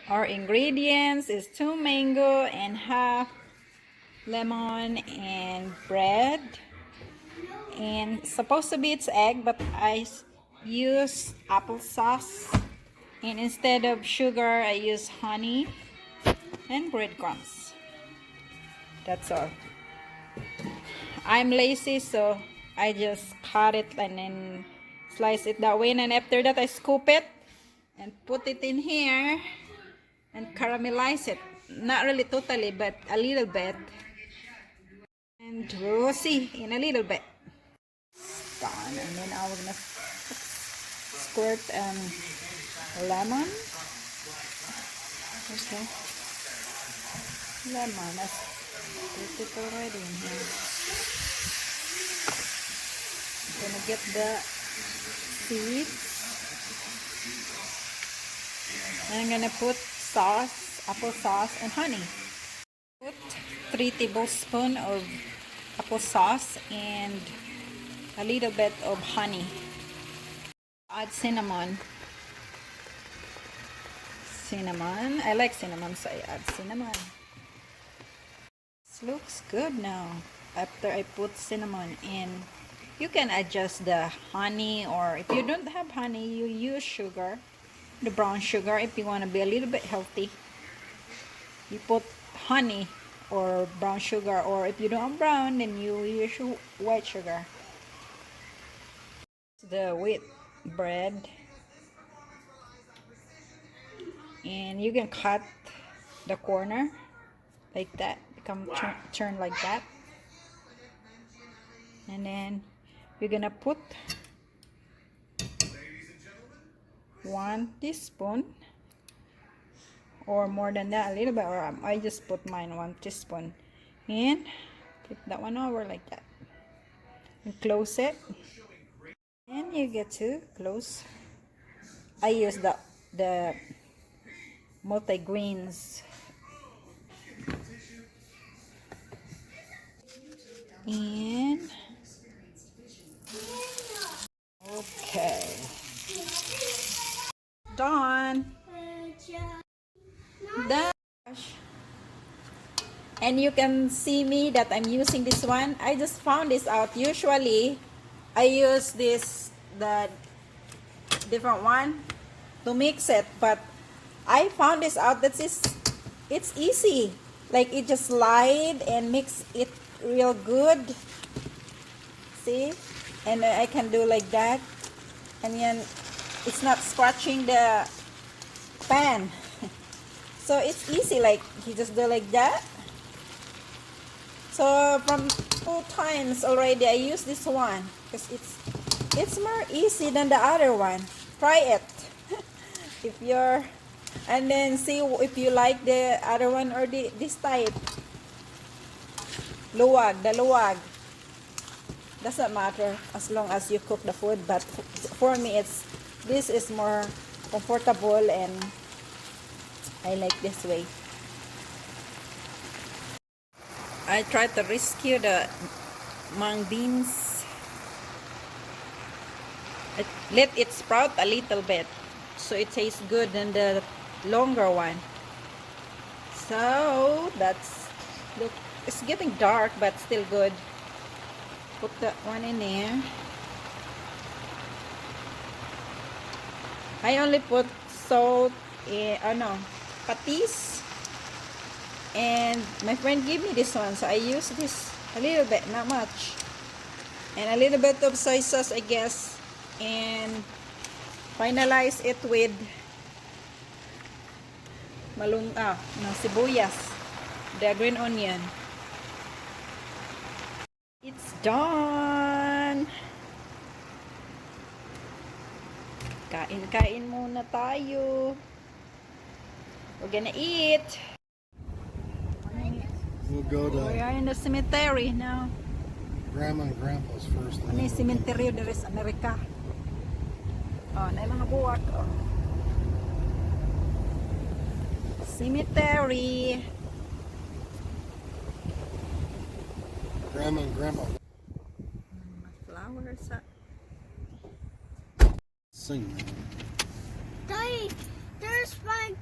Our ingredients is 2 mango and half lemon and bread. And supposed to be it's egg, but I use applesauce. And instead of sugar, I use honey and breadcrumbs. That's all. I'm lazy, so I just cut it and then slice it that way. And then after that, I scoop it and put it in here and caramelize it. Not really totally, but a little bit. And we'll see in a little bit. Done. And then I'm gonna squirt lemon. Okay. Lemon. Let's put it already in here. I'm gonna get the seeds. And I'm gonna put sauce, applesauce, and honey. Put 3 tablespoons of applesauce and a little bit of honey. Add cinnamon. Cinnamon. I like cinnamon, so I add cinnamon. This looks good now. After I put cinnamon in, you can adjust the honey, or if you don't have honey, you use sugar, the brown sugar, if you want to be a little bit healthy. You put honey or brown sugar, or if you don't have brown, then you use white sugar. The wheat bread, and you can cut the corner like that, become turn like that, and then you're gonna put 1 teaspoon or more than that, a little bit, or I just put mine 1 teaspoon, and flip that one over like that and close it. And you get to close. I use the multi-greens. And okay, done. Done. And you can see me that I'm using this one. I just found this out. Usually I use the different one to mix it, but I found this out that it's easy. Like, it just slide and mix it real good. See? And I can do like that, and then it's not scratching the pan. So it's easy, like you just do like that. So from 2 times already I use this one because it's more easy than the other one. Try it. If you're, and then see if you like the other one or this type. Luwag, the luwag. Doesn't matter as long as you cook the food, but for me this is more comfortable and I like this way. I tried to rescue the mung beans. Let it sprout a little bit so it tastes good than the longer one. So that's, look, it's getting dark but still good. Put that one in there. I only put salt, patis, and my friend gave me this one, so I use this a little bit, not much, and a little bit of soy sauce, I guess, and finalize it with sibuyas, the green onion. It's done. Kain muna tayo. We're gonna eat. We'll go to We are in the cemetery now. Grandma and Grandpa's first. Ano yung cemetery there is America. Oh, na yung mga buwak. Oh. Cemetery. Grandma and Grandpa. Flowers. Sing. Daddy, there's my